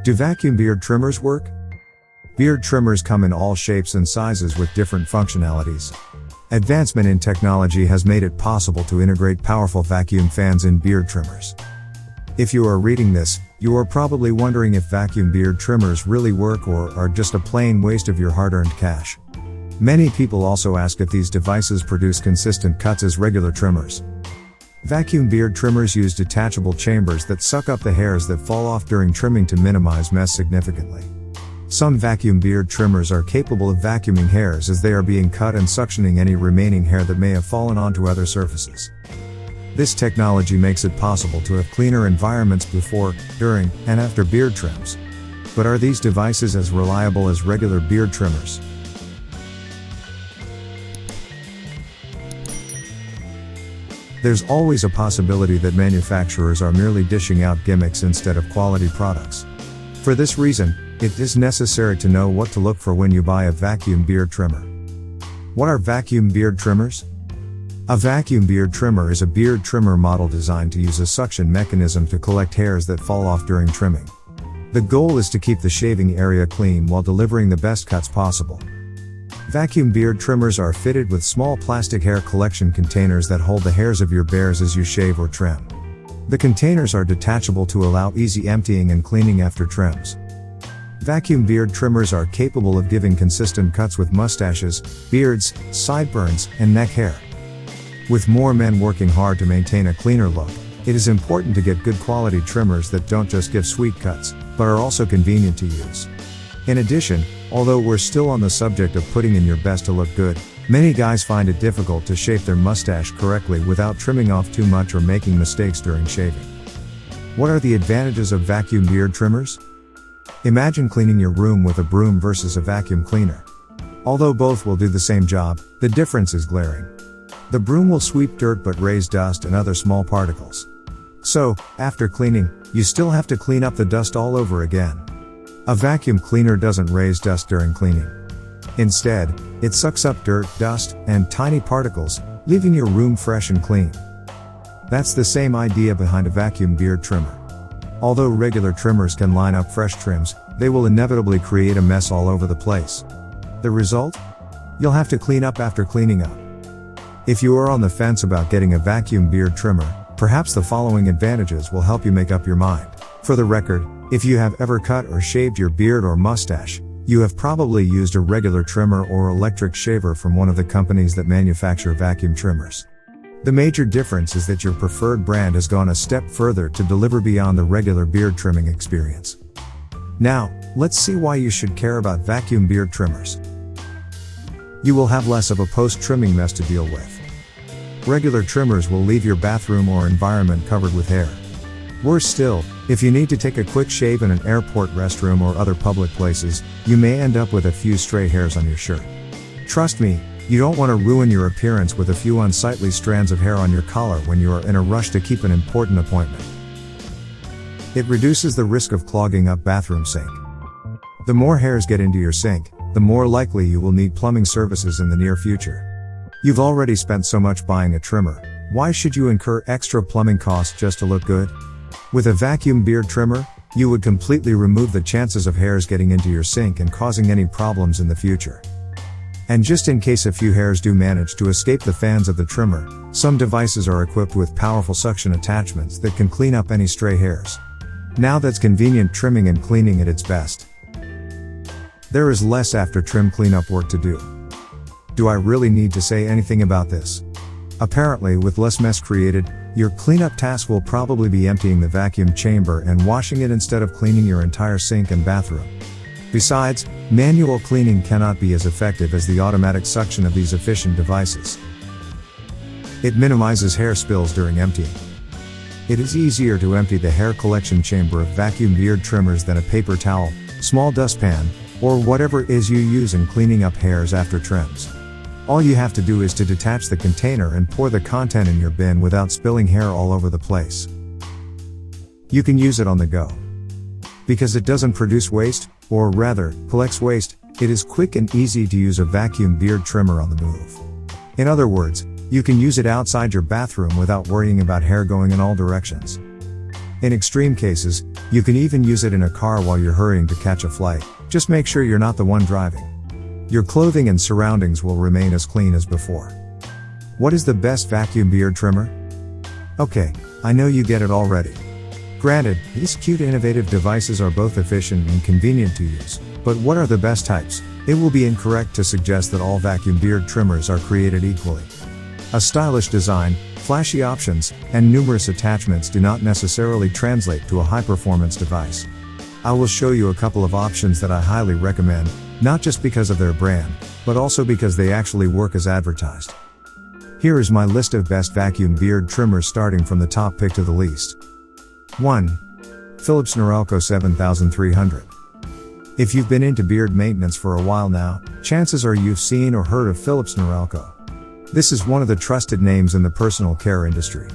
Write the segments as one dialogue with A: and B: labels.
A: Do vacuum beard trimmers work? Beard trimmers come in all shapes and sizes with different functionalities. Advancement in technology has made it possible to integrate powerful vacuum fans in beard trimmers. If you are reading this, you are probably wondering if vacuum beard trimmers really work or are just a plain waste of your hard-earned cash. Many people also ask if these devices produce consistent cuts as regular trimmers. Vacuum beard trimmers use detachable chambers that suck up the hairs that fall off during trimming to minimize mess significantly. Some vacuum beard trimmers are capable of vacuuming hairs as they are being cut and suctioning any remaining hair that may have fallen onto other surfaces. This technology makes it possible to have cleaner environments before, during, and after beard trims. But are these devices as reliable as regular beard trimmers? There's always a possibility that manufacturers are merely dishing out gimmicks instead of quality products. For this reason, it is necessary to know what to look for when you buy a vacuum beard trimmer. What are vacuum beard trimmers? A vacuum beard trimmer is a beard trimmer model designed to use a suction mechanism to collect hairs that fall off during trimming. The goal is to keep the shaving area clean while delivering the best cuts possible. Vacuum beard trimmers are fitted with small plastic hair collection containers that hold the hairs of your bears as you shave or trim. The containers are detachable to allow easy emptying and cleaning after trims. Vacuum beard trimmers are capable of giving consistent cuts with mustaches, beards, sideburns, and neck hair. With more men working hard to maintain a cleaner look, it is important to get good quality trimmers that don't just give sweet cuts, but are also convenient to use. In addition, although we're still on the subject of putting in your best to look good, many guys find it difficult to shape their mustache correctly without trimming off too much or making mistakes during shaving. What are the advantages of vacuum beard trimmers? Imagine cleaning your room with a broom versus a vacuum cleaner. Although both will do the same job, the difference is glaring. The broom will sweep dirt but raise dust and other small particles. So, after cleaning, you still have to clean up the dust all over again. A vacuum cleaner doesn't raise dust during cleaning. Instead, it sucks up dirt, dust, and tiny particles, leaving your room fresh and clean. That's the same idea behind a vacuum beard trimmer. Although regular trimmers can line up fresh trims, they will inevitably create a mess all over the place. The result? You'll have to clean up after cleaning up. If you are on the fence about getting a vacuum beard trimmer, perhaps the following advantages will help you make up your mind. For the record, if you have ever cut or shaved your beard or mustache, you have probably used a regular trimmer or electric shaver from one of the companies that manufacture vacuum trimmers. The major difference is that your preferred brand has gone a step further to deliver beyond the regular beard trimming experience. Now, let's see why you should care about vacuum beard trimmers. You will have less of a post-trimming mess to deal with. Regular trimmers will leave your bathroom or environment covered with hair. Worse still, if you need to take a quick shave in an airport restroom or other public places, you may end up with a few stray hairs on your shirt. Trust me, you don't want to ruin your appearance with a few unsightly strands of hair on your collar when you are in a rush to keep an important appointment. It reduces the risk of clogging up bathroom sink. The more hairs get into your sink, the more likely you will need plumbing services in the near future. You've already spent so much buying a trimmer, why should you incur extra plumbing costs just to look good? With a vacuum beard trimmer, you would completely remove the chances of hairs getting into your sink and causing any problems in the future. And just in case a few hairs do manage to escape the fans of the trimmer, some devices are equipped with powerful suction attachments that can clean up any stray hairs. Now that's convenient trimming and cleaning at its best. There is less after trim cleanup work to do. Do I really need to say anything about this? Apparently, with less mess created, your cleanup task will probably be emptying the vacuum chamber and washing it instead of cleaning your entire sink and bathroom. Besides, manual cleaning cannot be as effective as the automatic suction of these efficient devices. It minimizes hair spills during emptying. It is easier to empty the hair collection chamber of vacuum beard trimmers than a paper towel, small dustpan, or whatever it is you use in cleaning up hairs after trims. All you have to do is to detach the container and pour the content in your bin without spilling hair all over the place. You can use it on the go. Because it doesn't produce waste, or rather, collects waste, it is quick and easy to use a vacuum beard trimmer on the move. In other words, you can use it outside your bathroom without worrying about hair going in all directions. In extreme cases, you can even use it in a car while you're hurrying to catch a flight. Just make sure you're not the one driving. Your clothing and surroundings will remain as clean as before. What is the best vacuum beard trimmer? Okay, I know you get it already. Granted, these cute innovative devices are both efficient and convenient to use, but what are the best types? It will be incorrect to suggest that all vacuum beard trimmers are created equally. A stylish design, flashy options, and numerous attachments do not necessarily translate to a high-performance device. I will show you a couple of options that I highly recommend, not just because of their brand, but also because they actually work as advertised. Here is my list of best vacuum beard trimmers starting from the top pick to the least. 1. Philips Norelco 7300. If you've been into beard maintenance for a while now, chances are you've seen or heard of Philips Norelco. This is one of the trusted names in the personal care industry.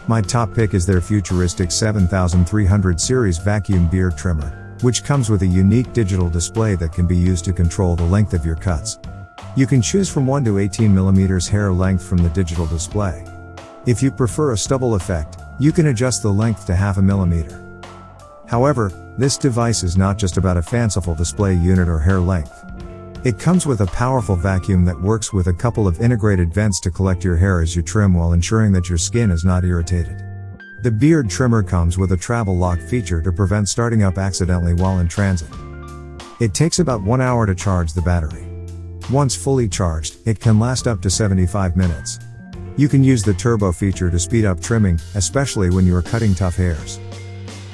A: My top pick is their futuristic 7300 series vacuum beard trimmer, which comes with a unique digital display that can be used to control the length of your cuts. You can choose from 1 to 18 mm hair length from the digital display. If you prefer a stubble effect, you can adjust the length to 0.5 mm. However, this device is not just about a fanciful display unit or hair length. It comes with a powerful vacuum that works with a couple of integrated vents to collect your hair as you trim while ensuring that your skin is not irritated. The beard trimmer comes with a travel lock feature to prevent starting up accidentally while in transit. It takes about 1 hour to charge the battery. Once fully charged, it can last up to 75 minutes. You can use the turbo feature to speed up trimming, especially when you are cutting tough hairs.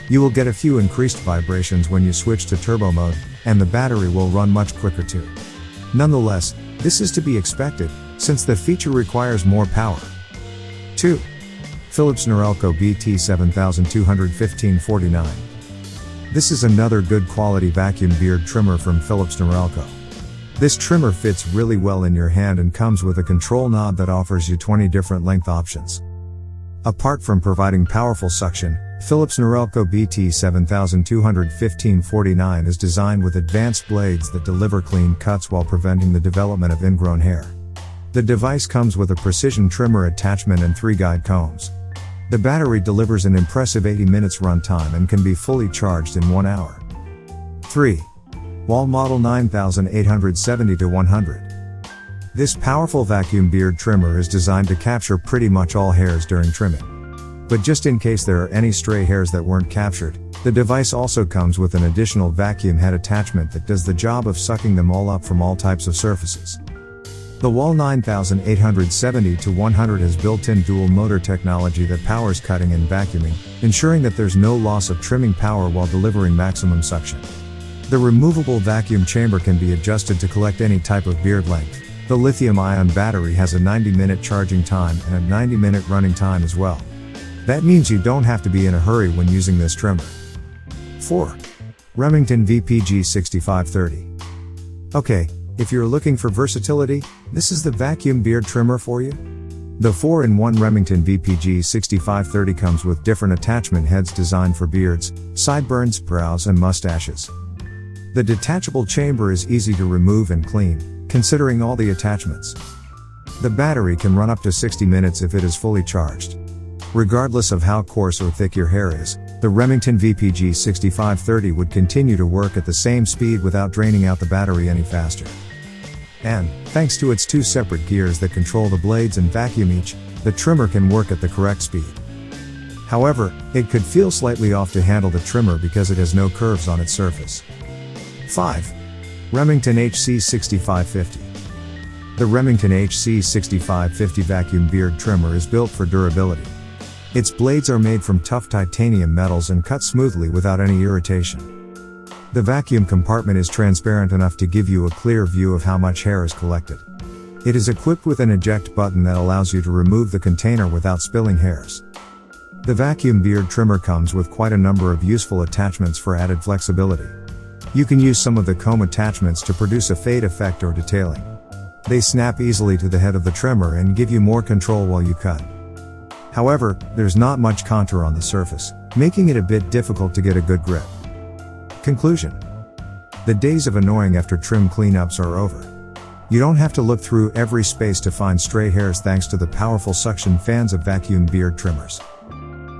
A: You will get a few increased vibrations when you switch to turbo mode, and the battery will run much quicker too. Nonetheless, this is to be expected, since the feature requires more power. 2. Philips Norelco BT7215-49. This is another good quality vacuum beard trimmer from Philips Norelco. This trimmer fits really well in your hand and comes with a control knob that offers you 20 different length options. Apart from providing powerful suction, Philips Norelco BT7215-49 is designed with advanced blades that deliver clean cuts while preventing the development of ingrown hair. The device comes with a precision trimmer attachment and 3 guide combs. The battery delivers an impressive 80 minutes runtime and can be fully charged in 1 hour. 3. Wahl Model 9870-100. This powerful vacuum beard trimmer is designed to capture pretty much all hairs during trimming. But just in case there are any stray hairs that weren't captured, the device also comes with an additional vacuum head attachment that does the job of sucking them all up from all types of surfaces. The Wahl 9870-100 has built-in dual motor technology that powers cutting and vacuuming, ensuring that there's no loss of trimming power while delivering maximum suction. The removable vacuum chamber can be adjusted to collect any type of beard length. The lithium-ion battery has a 90-minute charging time and a 90-minute running time as well. That means you don't have to be in a hurry when using this trimmer. 4. Remington VPG6530. Okay, if you're looking for versatility, this is the vacuum beard trimmer for you. The 4-in-1 Remington VPG6530 comes with different attachment heads designed for beards, sideburns, brows, and mustaches. The detachable chamber is easy to remove and clean, considering all the attachments. The battery can run up to 60 minutes if it is fully charged. Regardless of how coarse or thick your hair is, the Remington VPG6530 would continue to work at the same speed without draining out the battery any faster. And, thanks to its 2 separate gears that control the blades and vacuum each, the trimmer can work at the correct speed. However, it could feel slightly off to handle the trimmer because it has no curves on its surface. 5. Remington Hc6550. The Remington Hc6550 vacuum beard trimmer is built for durability. Its blades are made from tough titanium metals and cut smoothly without any irritation. The vacuum compartment is transparent enough to give you a clear view of how much hair is collected. It is equipped with an eject button that allows you to remove the container without spilling hairs. The vacuum beard trimmer comes with quite a number of useful attachments for added flexibility. You can use some of the comb attachments to produce a fade effect or detailing. They snap easily to the head of the trimmer and give you more control while you cut. However, there's not much contour on the surface, making it a bit difficult to get a good grip. Conclusion. The days of annoying after trim cleanups are over. You don't have to look through every space to find stray hairs thanks to the powerful suction fans of vacuum beard trimmers.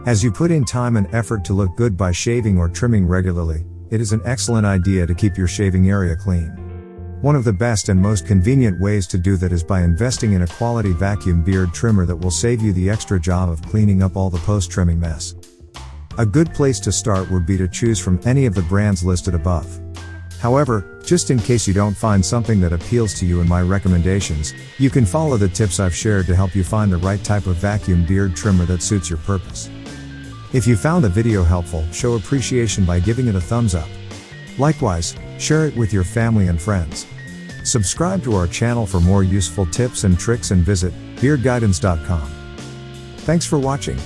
A: As you put in time and effort to look good by shaving or trimming regularly, it is an excellent idea to keep your shaving area clean. One of the best and most convenient ways to do that is by investing in a quality vacuum beard trimmer that will save you the extra job of cleaning up all the post-trimming mess. A good place to start would be to choose from any of the brands listed above. However, just in case you don't find something that appeals to you in my recommendations, you can follow the tips I've shared to help you find the right type of vacuum beard trimmer that suits your purpose. If you found the video helpful, show appreciation by giving it a thumbs up. Likewise, share it with your family and friends. Subscribe to our channel for more useful tips and tricks and visit beardguidance.com. Thanks for watching.